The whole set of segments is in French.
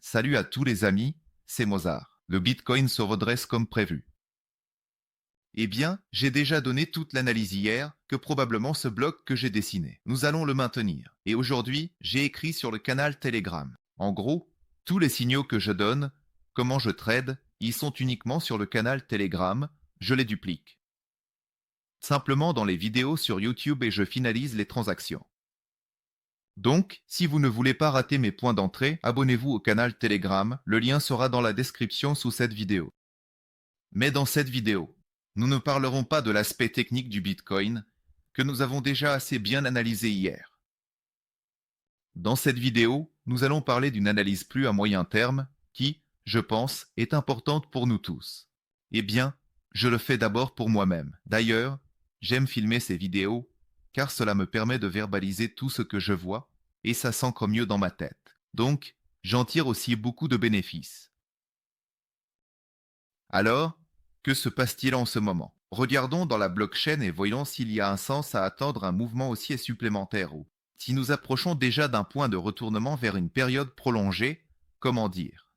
Salut à tous les amis, c'est Mozart. Le Bitcoin se redresse comme prévu. Eh bien, j'ai déjà donné toute l'analyse hier, que probablement ce bloc que j'ai dessiné. Nous allons le maintenir. Et aujourd'hui, j'ai écrit sur le canal Telegram. En gros, tous les signaux que je donne, comment je trade, ils sont uniquement sur le canal Telegram, je les duplique. Simplement dans les vidéos sur YouTube et je finalise les transactions. Donc, si vous ne voulez pas rater mes points d'entrée, abonnez-vous au canal Telegram, le lien sera dans la description sous cette vidéo. Mais dans cette vidéo, nous ne parlerons pas de l'aspect technique du Bitcoin, que nous avons déjà assez bien analysé hier. Dans cette vidéo, nous allons parler d'une analyse plus à moyen terme, qui, je pense, est importante pour nous tous. Eh bien, je le fais d'abord pour moi-même. D'ailleurs, j'aime filmer ces vidéos, car cela me permet de verbaliser tout ce que je vois, et ça s'ancre mieux dans ma tête. Donc, j'en tire aussi beaucoup de bénéfices. Alors, que se passe-t-il en ce moment? Regardons dans la blockchain et voyons s'il y a un sens à attendre un mouvement haussier supplémentaire ou si nous approchons déjà d'un point de retournement vers une période prolongée, comment dire?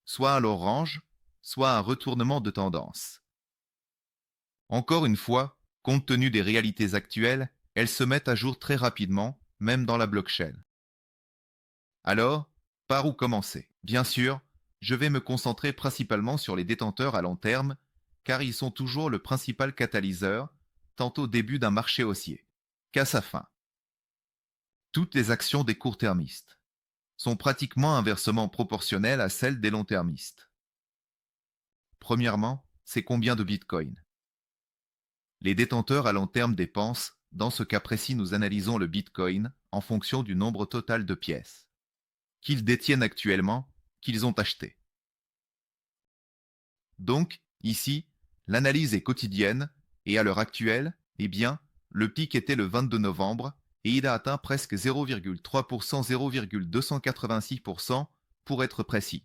Soit à l'orange, soit un retournement de tendance. Encore une fois, compte tenu des réalités actuelles, elles se mettent à jour très rapidement, même dans la blockchain. Alors, par où commencer? Bien sûr, je vais me concentrer principalement sur les détenteurs à long terme, car ils sont toujours le principal catalyseur, tant au début d'un marché haussier qu'à sa fin. Toutes les actions des court-termistes sont pratiquement inversement proportionnelles à celles des long-termistes. Premièrement, c'est combien de Bitcoin? Les détenteurs à long terme dépensent, dans ce cas précis nous analysons le Bitcoin, en fonction du nombre total de pièces qu'ils détiennent actuellement, qu'ils ont achetées. Donc, ici, l'analyse est quotidienne, et à l'heure actuelle, eh bien, le pic était le 22 novembre, et il a atteint presque 0,3%, 0,286% pour être précis.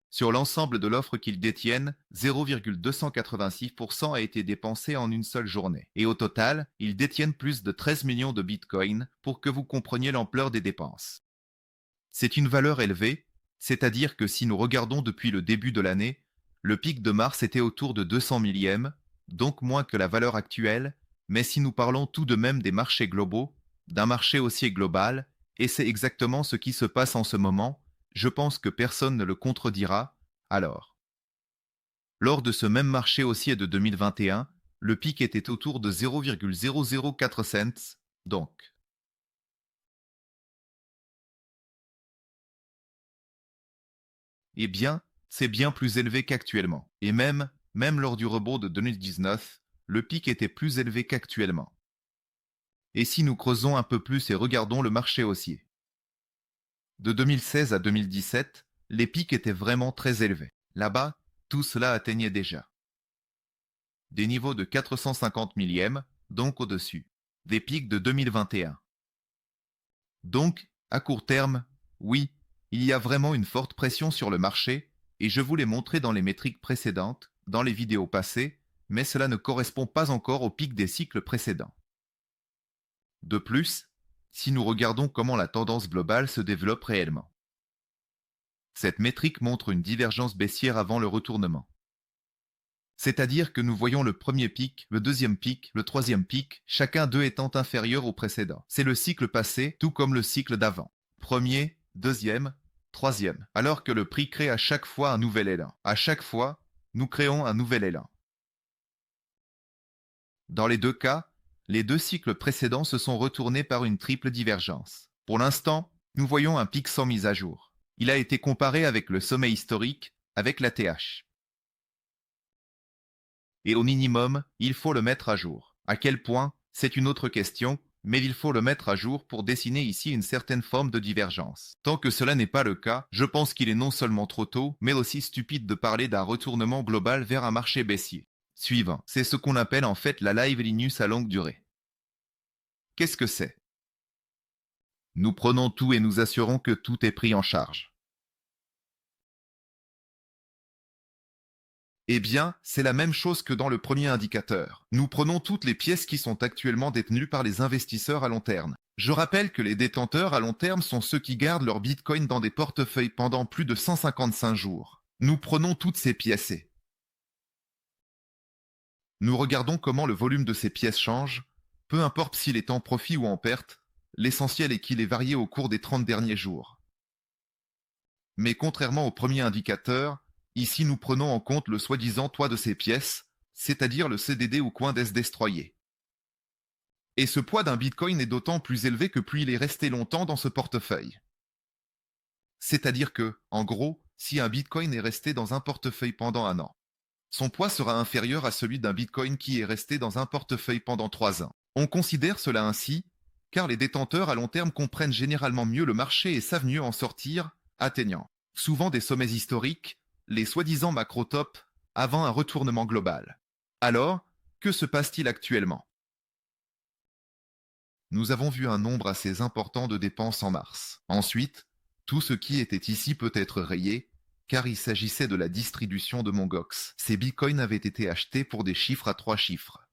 Sur l'ensemble de l'offre qu'ils détiennent, 0,286% a été dépensé en une seule journée. Et au total, ils détiennent plus de 13 millions de bitcoins pour que vous compreniez l'ampleur des dépenses. C'est une valeur élevée, c'est-à-dire que si nous regardons depuis le début de l'année, le pic de mars était autour de 200 millièmes, donc moins que la valeur actuelle, mais si nous parlons tout de même des marchés globaux, d'un marché haussier global, et c'est exactement ce qui se passe en ce moment, je pense que personne ne le contredira, alors. Lors de ce même marché haussier de 2021, le pic était autour de 0,004 cents, donc. Eh bien, c'est bien plus élevé qu'actuellement. Et même lors du rebond de 2019, le pic était plus élevé qu'actuellement. Et si nous creusons un peu plus et regardons le marché haussier? De 2016 à 2017, les pics étaient vraiment très élevés. Là-bas, tout cela atteignait déjà des niveaux de 450 millièmes, donc au-dessus des pics de 2021. Donc, à court terme, oui, il y a vraiment une forte pression sur le marché, et je vous l'ai montré dans les métriques précédentes, dans les vidéos passées, mais cela ne correspond pas encore au pic des cycles précédents. De plus, si nous regardons comment la tendance globale se développe réellement, cette métrique montre une divergence baissière avant le retournement. C'est-à-dire que nous voyons le premier pic, le deuxième pic, le troisième pic, chacun d'eux étant inférieur au précédent. C'est le cycle passé, tout comme le cycle d'avant. Premier, deuxième, troisième. Alors que le prix crée à chaque fois un nouvel élan. À chaque fois, nous créons un nouvel élan. Dans les deux cas, les deux cycles précédents se sont retournés par une triple divergence. Pour l'instant, nous voyons un pic sans mise à jour. Il a été comparé avec le sommet historique, avec la TH. Et au minimum, il faut le mettre à jour. À quel point, c'est une autre question, mais il faut le mettre à jour pour dessiner ici une certaine forme de divergence. Tant que cela n'est pas le cas, je pense qu'il est non seulement trop tôt, mais aussi stupide de parler d'un retournement global vers un marché baissier. Suivant, c'est ce qu'on appelle en fait la live Linus à longue durée. Qu'est-ce que c'est? Nous prenons tout et nous assurons que tout est pris en charge. Eh bien, c'est la même chose que dans le premier indicateur. Nous prenons toutes les pièces qui sont actuellement détenues par les investisseurs à long terme. Je rappelle que les détenteurs à long terme sont ceux qui gardent leur Bitcoin dans des portefeuilles pendant plus de 155 jours. Nous prenons toutes ces pièces et nous regardons comment le volume de ces pièces change, peu importe s'il est en profit ou en perte, l'essentiel est qu'il ait varié au cours des 30 derniers jours. Mais contrairement au premier indicateur, ici nous prenons en compte le soi-disant toit de ces pièces, c'est-à-dire le CDD ou coin des destroyés. Et ce poids d'un Bitcoin est d'autant plus élevé que plus il est resté longtemps dans ce portefeuille. C'est-à-dire que, en gros, si un Bitcoin est resté dans un portefeuille pendant un an, son poids sera inférieur à celui d'un Bitcoin qui est resté dans un portefeuille pendant 3 ans. On considère cela ainsi, car les détenteurs à long terme comprennent généralement mieux le marché et savent mieux en sortir, atteignant souvent des sommets historiques, les soi-disant macro-tops, avant un retournement global. Alors, que se passe-t-il actuellement? Nous avons vu un nombre assez important de dépenses en mars. Ensuite, tout ce qui était ici peut être rayé, car il s'agissait de la distribution de mon GOX. Ces bitcoins avaient été achetés pour des chiffres à 3 chiffres.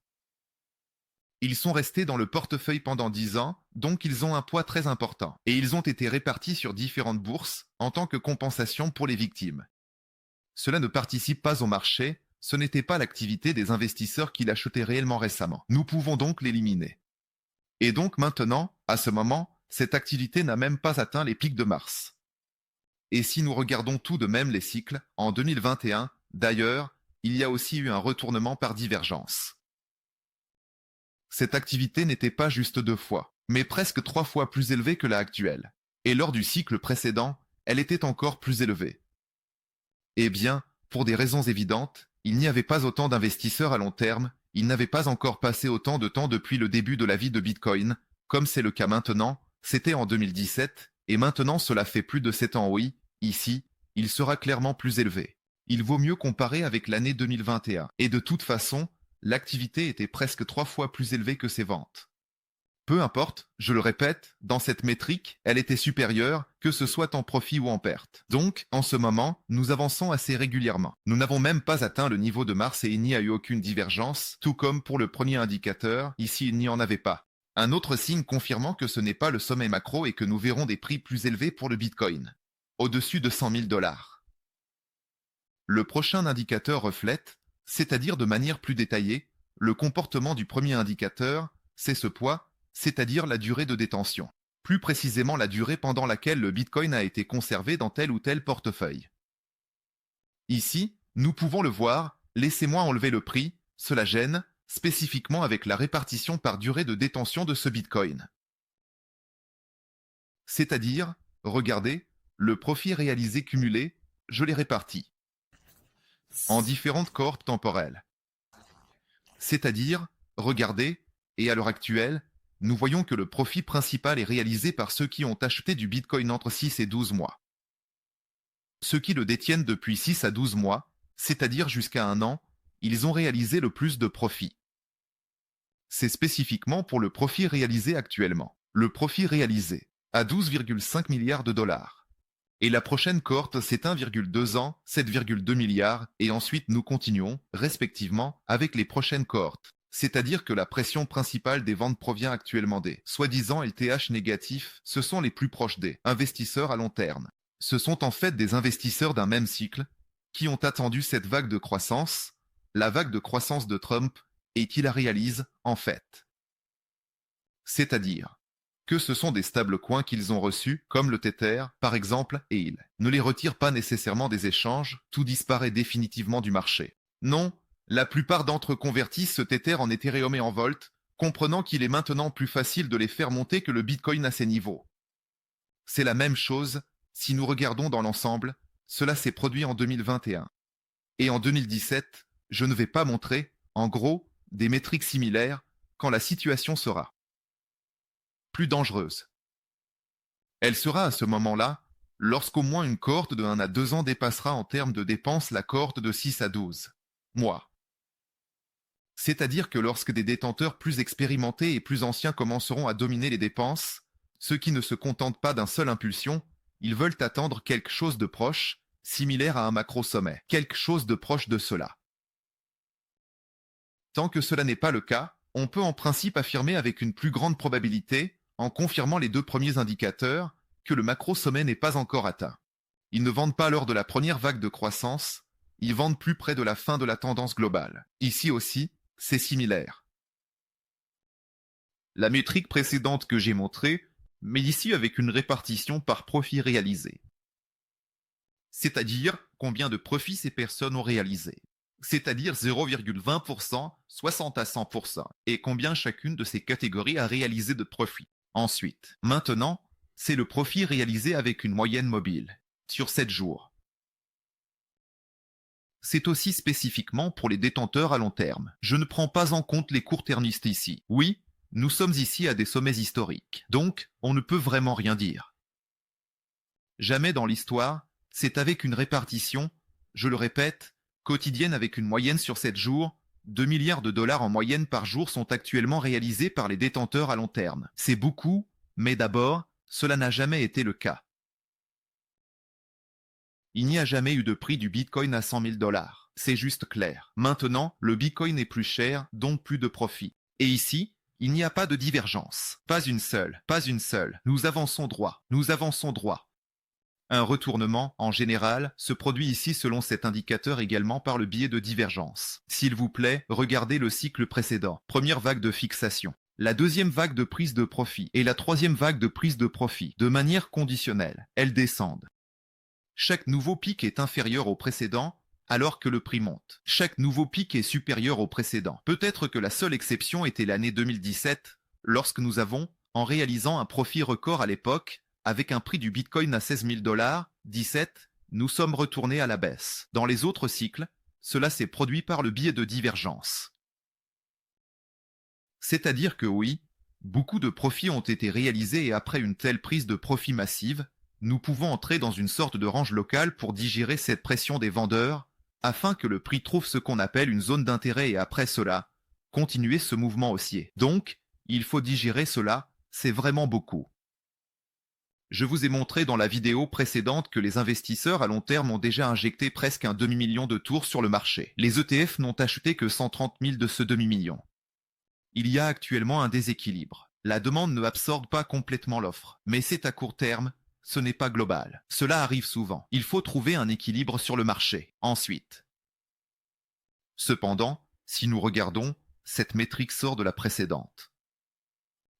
Ils sont restés dans le portefeuille pendant 10 ans, donc ils ont un poids très important. Et ils ont été répartis sur différentes bourses, en tant que compensation pour les victimes. Cela ne participe pas au marché, ce n'était pas l'activité des investisseurs qui l'achetaient réellement récemment. Nous pouvons donc l'éliminer. Et donc maintenant, à ce moment, cette activité n'a même pas atteint les pics de mars. Et si nous regardons tout de même les cycles, en 2021, d'ailleurs, il y a aussi eu un retournement par divergence. Cette activité n'était pas juste 2 fois, mais presque 3 fois plus élevée que la actuelle. Et lors du cycle précédent, elle était encore plus élevée. Eh bien, pour des raisons évidentes, il n'y avait pas autant d'investisseurs à long terme, il n'avait pas encore passé autant de temps depuis le début de la vie de Bitcoin, comme c'est le cas maintenant, c'était en 2017, et maintenant cela fait plus de 7 ans oui, ici, il sera clairement plus élevé. Il vaut mieux comparer avec l'année 2021, et de toute façon, l'activité était presque 3 fois plus élevée que ses ventes. Peu importe, je le répète, dans cette métrique, elle était supérieure, que ce soit en profit ou en perte. Donc, en ce moment, nous avançons assez régulièrement. Nous n'avons même pas atteint le niveau de mars et il n'y a eu aucune divergence, tout comme pour le premier indicateur, ici il n'y en avait pas. Un autre signe confirmant que ce n'est pas le sommet macro et que nous verrons des prix plus élevés pour le Bitcoin. Au-dessus de 100 000 $. Le prochain indicateur reflète, c'est-à-dire de manière plus détaillée, le comportement du premier indicateur, c'est ce poids, c'est-à-dire la durée de détention. Plus précisément la durée pendant laquelle le Bitcoin a été conservé dans tel ou tel portefeuille. Ici, nous pouvons le voir, laissez-moi enlever le prix, cela gêne, spécifiquement avec la répartition par durée de détention de ce Bitcoin. C'est-à-dire, regardez, le profit réalisé cumulé, je l'ai réparti en différentes cohortes temporelles. C'est-à-dire, regardez, et à l'heure actuelle, nous voyons que le profit principal est réalisé par ceux qui ont acheté du Bitcoin entre 6 et 12 mois. Ceux qui le détiennent depuis 6 à 12 mois, c'est-à-dire jusqu'à un an, ils ont réalisé le plus de profit. C'est spécifiquement pour le profit réalisé actuellement. Le profit réalisé à 12,5 milliards de dollars. Et la prochaine cohorte, c'est 1,2 ans, 7,2 milliards, et ensuite nous continuons, respectivement, avec les prochaines cohortes. C'est-à-dire que la pression principale des ventes provient actuellement des soi-disant LTH négatifs, ce sont les plus proches des investisseurs à long terme. Ce sont en fait des investisseurs d'un même cycle, qui ont attendu cette vague de croissance, la vague de croissance de Trump, et qui la réalisent, en fait. C'est-à-dire que ce sont des stablecoins qu'ils ont reçus, comme le Tether, par exemple, et ils ne les retirent pas nécessairement des échanges, tout disparaît définitivement du marché. Non, la plupart d'entre eux convertissent ce Tether en Ethereum et en Volt, comprenant qu'il est maintenant plus facile de les faire monter que le Bitcoin à ces niveaux. C'est la même chose, si nous regardons dans l'ensemble, cela s'est produit en 2021. Et en 2017, je ne vais pas montrer, en gros, des métriques similaires, quand la situation sera plus dangereuse. Elle sera à ce moment-là, lorsqu'au moins une cohorte de 1 à 2 ans dépassera en termes de dépenses la cohorte de 6 à 12 mois. C'est-à-dire que lorsque des détenteurs plus expérimentés et plus anciens commenceront à dominer les dépenses, ceux qui ne se contentent pas d'un seul impulsion, ils veulent attendre quelque chose de proche, similaire à un macro-sommet, quelque chose de proche de cela. Tant que cela n'est pas le cas, on peut en principe affirmer avec une plus grande probabilité, en confirmant les deux premiers indicateurs, que le macro-sommet n'est pas encore atteint. Ils ne vendent pas lors de la première vague de croissance, ils vendent plus près de la fin de la tendance globale. Ici aussi, c'est similaire. La métrique précédente que j'ai montrée, mais ici avec une répartition par profit réalisé. C'est-à-dire combien de profits ces personnes ont réalisé. C'est-à-dire 0,20%, 60 à 100%, et combien chacune de ces catégories a réalisé de profit. Ensuite, maintenant, c'est le profit réalisé avec une moyenne mobile, sur 7 jours. C'est aussi spécifiquement pour les détenteurs à long terme. Je ne prends pas en compte les court-termistes ici. Oui, nous sommes ici à des sommets historiques, donc on ne peut vraiment rien dire. Jamais dans l'histoire, c'est avec une répartition, je le répète, quotidienne avec une moyenne sur 7 jours, 2 milliards de dollars en moyenne par jour sont actuellement réalisés par les détenteurs à long terme. C'est beaucoup, mais d'abord, cela n'a jamais été le cas. Il n'y a jamais eu de prix du Bitcoin à 100 000 dollars. C'est juste clair. Maintenant, le Bitcoin est plus cher, donc plus de profit. Et ici, il n'y a pas de divergence. Pas une seule, pas une seule. Nous avançons droit. Nous avançons droit. Un retournement, en général, se produit ici selon cet indicateur également par le biais de divergence. S'il vous plaît, regardez le cycle précédent. Première vague de fixation. La deuxième vague de prise de profit et la troisième vague de prise de profit, de manière conditionnelle. Elles descendent. Chaque nouveau pic est inférieur au précédent, alors que le prix monte. Chaque nouveau pic est supérieur au précédent. Peut-être que la seule exception était l'année 2017, lorsque nous avons, en réalisant un profit record à l'époque, avec un prix du Bitcoin à 16 000 dollars, 17, nous sommes retournés à la baisse. Dans les autres cycles, cela s'est produit par le biais de divergence. C'est-à-dire que oui, beaucoup de profits ont été réalisés et après une telle prise de profit massive, nous pouvons entrer dans une sorte de range locale pour digérer cette pression des vendeurs, afin que le prix trouve ce qu'on appelle une zone d'intérêt et après cela, continuer ce mouvement haussier. Donc, il faut digérer cela, c'est vraiment beaucoup. Je vous ai montré dans la vidéo précédente que les investisseurs à long terme ont déjà injecté presque un demi-million de tours sur le marché. Les ETF n'ont acheté que 130 000 de ce demi-million. Il y a actuellement un déséquilibre. La demande ne absorbe pas complètement l'offre, mais c'est à court terme, ce n'est pas global. Cela arrive souvent. Il faut trouver un équilibre sur le marché. Ensuite. Cependant, si nous regardons, cette métrique sort de la précédente.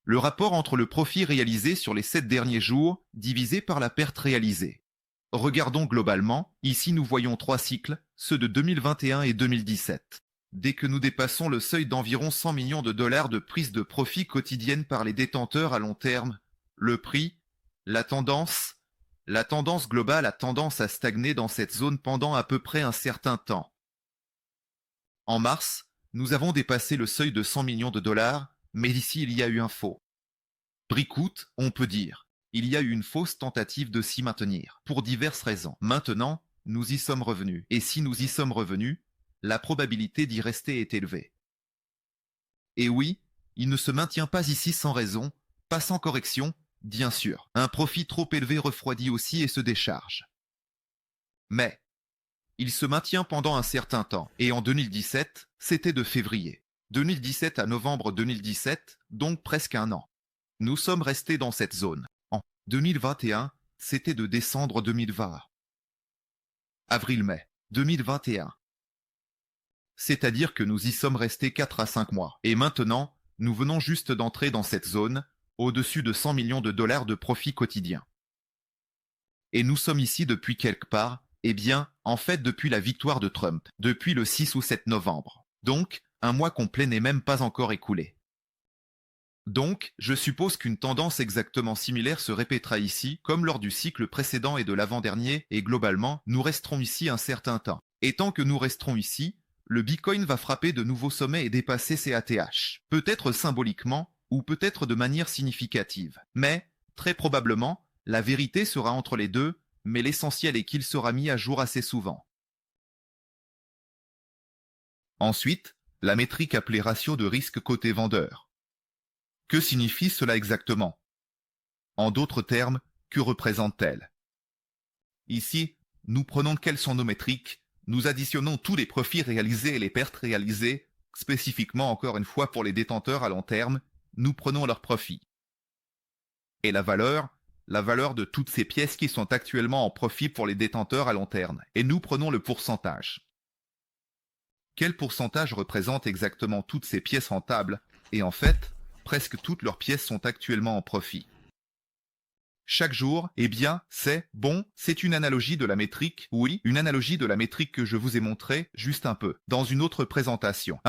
Le rapport entre le profit réalisé sur les 7 derniers jours divisé par la perte réalisée. Regardons globalement, ici nous voyons 3 cycles, ceux de 2021 et 2017. Dès que nous dépassons le seuil d'environ 100 millions de dollars de prise de profit quotidienne par les détenteurs à long terme, le prix, la tendance globale a tendance à stagner dans cette zone pendant à peu près un certain temps. En mars, nous avons dépassé le seuil de 100 millions de dollars, mais ici il y a eu un faux breakout, on peut dire. Il y a eu une fausse tentative de s'y maintenir, pour diverses raisons. Maintenant, nous y sommes revenus. Et si nous y sommes revenus, la probabilité d'y rester est élevée. Et oui, il ne se maintient pas ici sans raison, pas sans correction, bien sûr. Un profit trop élevé refroidit aussi et se décharge. Mais, il se maintient pendant un certain temps, et en 2017, c'était de février 2017 à novembre 2017, donc presque un an. Nous sommes restés dans cette zone. En 2021, c'était de décembre 2020. Avril-mai 2021. C'est-à-dire que nous y sommes restés 4 à 5 mois. Et maintenant, nous venons juste d'entrer dans cette zone, au-dessus de 100 millions de dollars de profit quotidien. Et nous sommes ici depuis quelque part, eh bien, en fait depuis la victoire de Trump, depuis le 6 ou 7 novembre. Donc, un mois complet n'est même pas encore écoulé. Donc, je suppose qu'une tendance exactement similaire se répétera ici, comme lors du cycle précédent et de l'avant-dernier, et globalement, nous resterons ici un certain temps. Et tant que nous resterons ici, le Bitcoin va frapper de nouveaux sommets et dépasser ses ATH. Peut-être symboliquement, ou peut-être de manière significative. Mais, très probablement, la vérité sera entre les deux, mais l'essentiel est qu'il sera mis à jour assez souvent. Ensuite, la métrique appelée ratio de risque côté vendeur. Que signifie cela exactement? En d'autres termes, que représente-t-elle? Ici, nous prenons quelles sont nos métriques, nous additionnons tous les profits réalisés et les pertes réalisées, Spécifiquement, encore une fois, pour les détenteurs à long terme, nous prenons leur profit. Et la valeur de toutes ces pièces qui sont actuellement en profit pour les détenteurs à long terme. Et nous prenons le pourcentage. Quel pourcentage représente exactement toutes ces pièces rentables? Et en fait, presque toutes leurs pièces sont actuellement en profit. Chaque jour, eh bien, c'est une analogie de la métrique, oui, une analogie de la métrique que je vous ai montrée juste un peu, dans une autre présentation,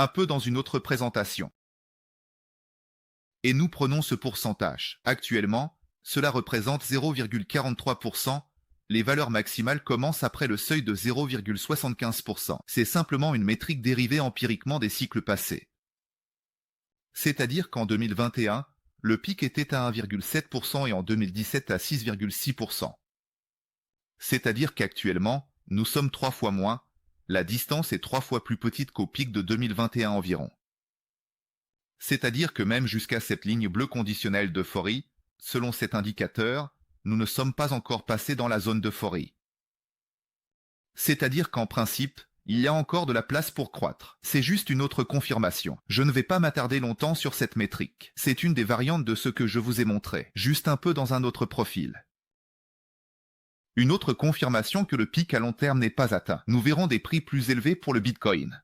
Et nous prenons ce pourcentage. Actuellement, cela représente 0,43%. Les valeurs maximales commencent après le seuil de 0,75%. C'est simplement une métrique dérivée empiriquement des cycles passés. C'est-à-dire qu'en 2021, le pic était à 1,7% et en 2017 à 6,6%. C'est-à-dire qu'actuellement, nous sommes 3 fois moins, la distance est 3 fois plus petite qu'au pic de 2021 environ. C'est-à-dire que même jusqu'à cette ligne bleue conditionnelle d'euphorie, selon cet indicateur, nous ne sommes pas encore passés dans la zone d'euphorie. C'est-à-dire qu'en principe, il y a encore de la place pour croître. C'est juste une autre confirmation. Je ne vais pas m'attarder longtemps sur cette métrique. C'est une des variantes de ce que je vous ai montré, juste un peu dans un autre profil. Une autre confirmation que le pic à long terme n'est pas atteint. Nous verrons des prix plus élevés pour le Bitcoin.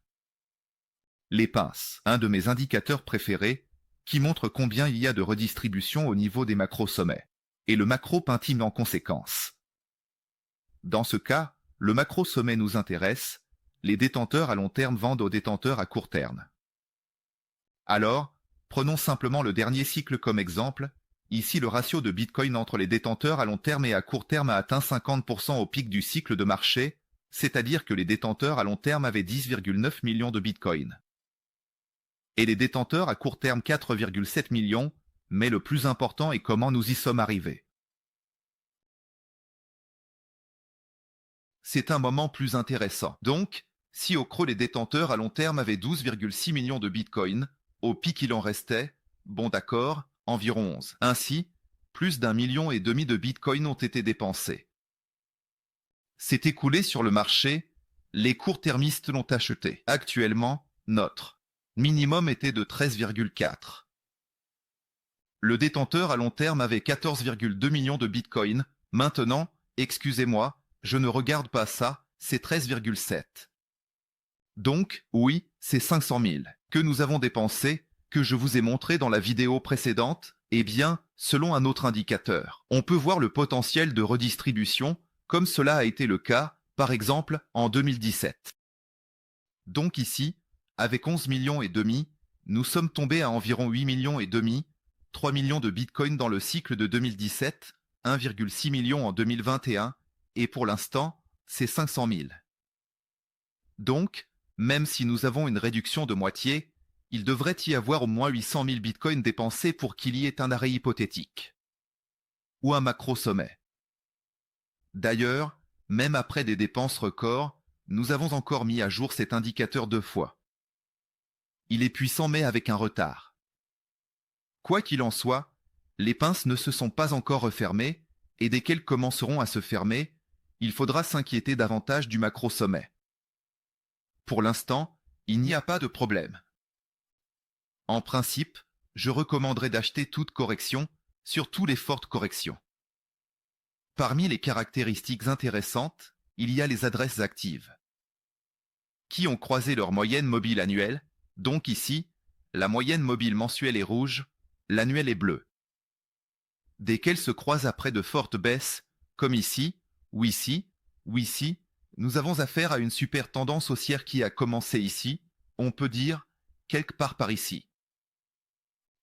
Les pinces, un de mes indicateurs préférés, qui montre combien il y a de redistribution au niveau des macro-sommets. Et le macro pintime en conséquence. Dans ce cas, le macro-sommet nous intéresse, les détenteurs à long terme vendent aux détenteurs à court terme. Alors, prenons simplement le dernier cycle comme exemple. Ici, le ratio de Bitcoin entre les détenteurs à long terme et à court terme a atteint 50% au pic du cycle de marché, c'est-à-dire que les détenteurs à long terme avaient 10,9 millions de Bitcoin. Et les détenteurs à court terme 4,7 millions, mais le plus important est comment nous y sommes arrivés. C'est un moment plus intéressant. Donc, si au creux les détenteurs à long terme avaient 12,6 millions de Bitcoin, au pic il en restait, bon d'accord, environ 11. Ainsi, plus d'1,5 million de Bitcoin ont été dépensés. C'est écoulé sur le marché, les court-termistes l'ont acheté. Actuellement, notre minimum était de 13,4. Le détenteur à long terme avait 14,2 millions de Bitcoin. Maintenant, excusez-moi, je ne regarde pas ça, c'est 13,7. Donc, oui, c'est 500 000 que nous avons dépensé, que je vous ai montré dans la vidéo précédente. Eh bien, selon un autre indicateur, on peut voir le potentiel de redistribution, comme cela a été le cas, par exemple, en 2017. Donc ici, avec 11 millions et demi, nous sommes tombés à environ 8 millions et demi, 3 millions de Bitcoin dans le cycle de 2017, 1,6 million en 2021, et pour l'instant, c'est 500 000. Donc, même si nous avons une réduction de moitié, il devrait y avoir au moins 800 000 Bitcoins dépensés pour qu'il y ait un arrêt hypothétique. Ou un macro-sommet. D'ailleurs, même après des dépenses records, nous avons encore mis à jour cet indicateur 2 fois. Il est puissant mais avec un retard. Quoi qu'il en soit, les pinces ne se sont pas encore refermées, et dès qu'elles commenceront à se fermer, il faudra s'inquiéter davantage du macro-sommet. Pour l'instant, il n'y a pas de problème. En principe, je recommanderais d'acheter toute correction, surtout les fortes corrections. Parmi les caractéristiques intéressantes, il y a les adresses actives, qui ont croisé leur moyenne mobile annuelle. Donc ici, la moyenne mobile mensuelle est rouge, l'annuelle est bleue. Dès qu'elles se croisent après de fortes baisses, comme ici, ou ici, nous avons affaire à une super tendance haussière qui a commencé ici, on peut dire, quelque part par ici.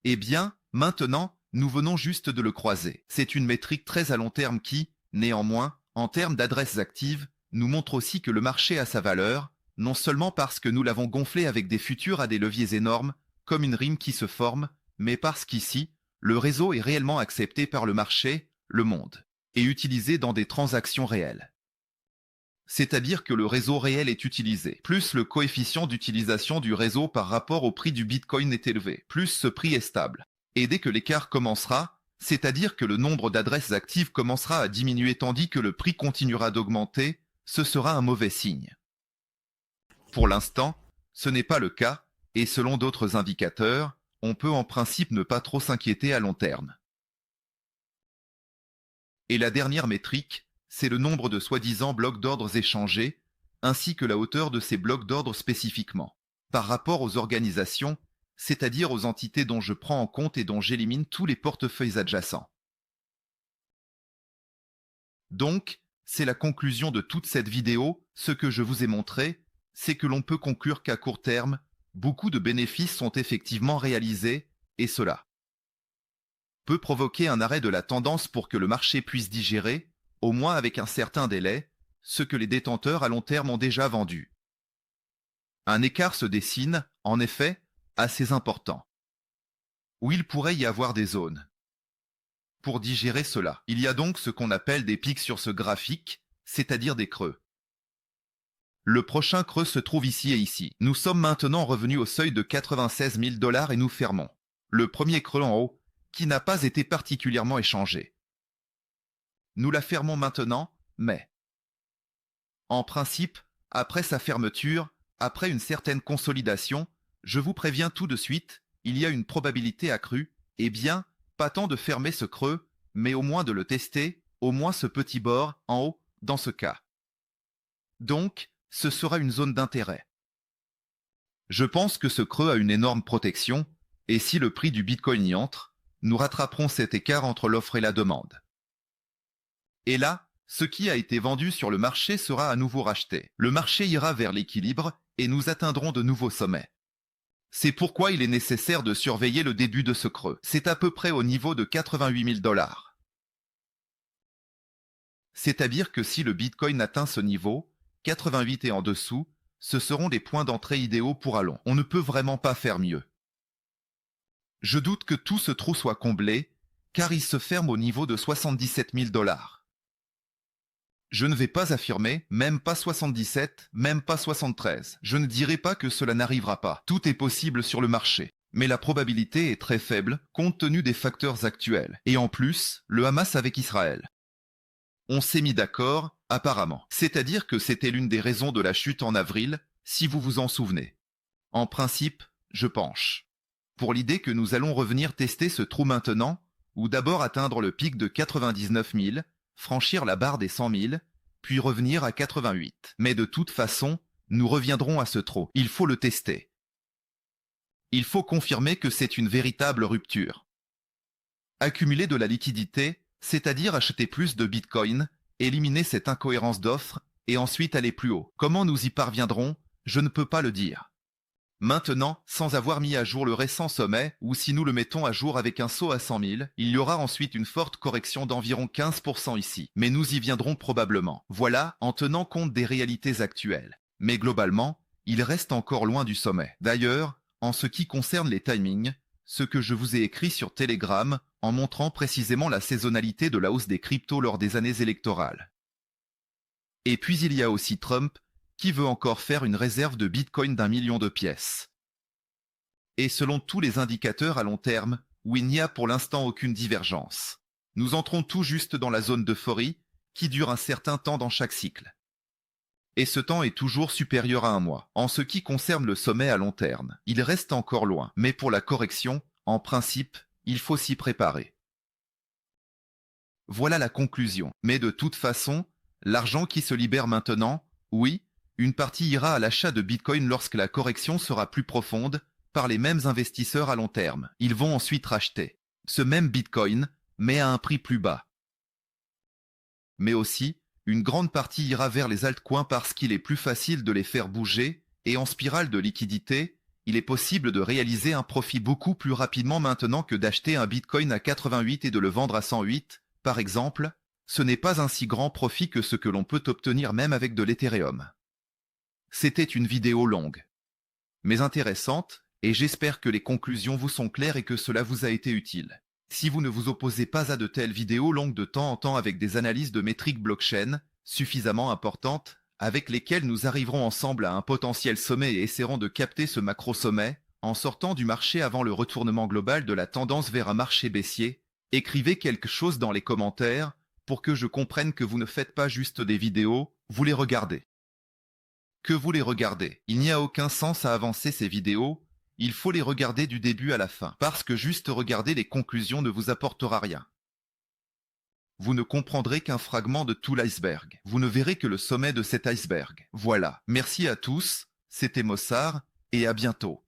Eh bien, maintenant, nous venons juste de le croiser. C'est une métrique très à long terme qui, néanmoins, en termes d'adresses actives, nous montre aussi que le marché a sa valeur, non seulement parce que nous l'avons gonflé avec des futurs à des leviers énormes, comme une rime qui se forme, mais parce qu'ici, le réseau est réellement accepté par le marché, le monde, et utilisé dans des transactions réelles. C'est-à-dire que le réseau réel est utilisé, plus le coefficient d'utilisation du réseau par rapport au prix du Bitcoin est élevé, plus ce prix est stable. Et dès que l'écart commencera, c'est-à-dire que le nombre d'adresses actives commencera à diminuer tandis que le prix continuera d'augmenter, ce sera un mauvais signe. Pour l'instant, ce n'est pas le cas, Et selon d'autres indicateurs, on peut en principe ne pas trop s'inquiéter à long terme. Et la dernière métrique, c'est le nombre de soi-disant blocs d'ordres échangés, ainsi que la hauteur de ces blocs d'ordre spécifiquement, par rapport aux organisations, c'est-à-dire aux entités dont je prends en compte et dont j'élimine tous les portefeuilles adjacents. Donc, c'est la conclusion de toute cette vidéo. Ce que je vous ai montré, c'est que l'on peut conclure qu'à court terme, beaucoup de bénéfices sont effectivement réalisés, et cela peut provoquer un arrêt de la tendance pour que le marché puisse digérer, au moins avec un certain délai, ce que les détenteurs à long terme ont déjà vendu. Un écart se dessine, en effet, assez important, où il pourrait y avoir des zones. Pour digérer cela, il y a donc ce qu'on appelle des pics sur ce graphique, c'est-à-dire des creux. Le prochain creux se trouve ici et ici. Nous sommes maintenant revenus au seuil de 96 000 $ et nous fermons le premier creux en haut, qui n'a pas été particulièrement échangé. Nous la fermons maintenant, mais en principe, après sa fermeture, après une certaine consolidation, je vous préviens tout de suite, il y a une probabilité accrue, eh bien, pas tant de fermer ce creux, mais au moins de le tester, au moins ce petit bord en haut, dans ce cas. Donc, ce sera une zone d'intérêt. Je pense que ce creux a une énorme protection, et si le prix du Bitcoin y entre, nous rattraperons cet écart entre l'offre et la demande. Et là, ce qui a été vendu sur le marché sera à nouveau racheté. Le marché ira vers l'équilibre et nous atteindrons de nouveaux sommets. C'est pourquoi il est nécessaire de surveiller le début de ce creux. C'est à peu près au niveau de 88 000 $. C'est-à-dire que si le Bitcoin atteint ce niveau, 88 et en dessous, ce seront des points d'entrée idéaux pour Allon. On ne peut vraiment pas faire mieux. Je doute que tout ce trou soit comblé, car il se ferme au niveau de 77 000 $. Je ne vais pas affirmer, même pas 77, même pas 73. Je ne dirai pas que cela n'arrivera pas. Tout est possible sur le marché. Mais la probabilité est très faible, compte tenu des facteurs actuels. Et en plus, le Hamas avec Israël. On s'est mis d'accord, apparemment. C'est-à-dire que c'était l'une des raisons de la chute en avril, si vous vous en souvenez. En principe, je penche pour l'idée que nous allons revenir tester ce trou maintenant, ou d'abord atteindre le pic de 99 000, franchir la barre des 100 000, puis revenir à 88. Mais de toute façon, nous reviendrons à ce trou. Il faut le tester. Il faut confirmer que c'est une véritable rupture. Accumuler de la liquidité, c'est-à-dire acheter plus de Bitcoin, éliminer cette incohérence d'offres, et ensuite aller plus haut. Comment nous y parviendrons, je ne peux pas le dire. Maintenant, sans avoir mis à jour le récent sommet, ou si nous le mettons à jour avec un saut à 100 000, il y aura ensuite une forte correction d'environ 15% ici. Mais nous y viendrons probablement. Voilà, en tenant compte des réalités actuelles. Mais globalement, il reste encore loin du sommet. D'ailleurs, en ce qui concerne les timings, ce que je vous ai écrit sur Telegram, en montrant précisément la saisonnalité de la hausse des cryptos lors des années électorales. Et puis il y a aussi Trump, qui veut encore faire une réserve de Bitcoin d'1 million de pièces. Et selon tous les indicateurs à long terme, où il n'y a pour l'instant aucune divergence, nous entrons tout juste dans la zone d'euphorie, qui dure un certain temps dans chaque cycle. Et ce temps est toujours supérieur à un mois. En ce qui concerne le sommet à long terme, il reste encore loin, mais pour la correction, en principe, il faut s'y préparer. Voilà la conclusion. Mais de toute façon, l'argent qui se libère maintenant, oui, une partie ira à l'achat de Bitcoin lorsque la correction sera plus profonde, par les mêmes investisseurs à long terme. Ils vont ensuite racheter ce même Bitcoin, mais à un prix plus bas. Mais aussi, une grande partie ira vers les altcoins parce qu'il est plus facile de les faire bouger, et en spirale de liquidité, il est possible de réaliser un profit beaucoup plus rapidement maintenant que d'acheter un Bitcoin à 88 et de le vendre à 108, par exemple. Ce n'est pas un si grand profit que ce que l'on peut obtenir même avec de l'Ethereum. C'était une vidéo longue, mais intéressante, et j'espère que les conclusions vous sont claires et que cela vous a été utile. Si vous ne vous opposez pas à de telles vidéos longues de temps en temps avec des analyses de métriques blockchain suffisamment importantes, avec lesquelles nous arriverons ensemble à un potentiel sommet et essaierons de capter ce macro-sommet, en sortant du marché avant le retournement global de la tendance vers un marché baissier, écrivez quelque chose dans les commentaires, pour que je comprenne que vous ne faites pas juste des vidéos, vous les regardez. Que vous les regardez. Il n'y a aucun sens à avancer ces vidéos, Il faut les regarder du début à la fin, parce que juste regarder les conclusions ne vous apportera rien. Vous ne comprendrez qu'un fragment de tout l'iceberg. Vous ne verrez que le sommet de cet iceberg. Voilà. Merci à tous, c'était Mossard, et à bientôt.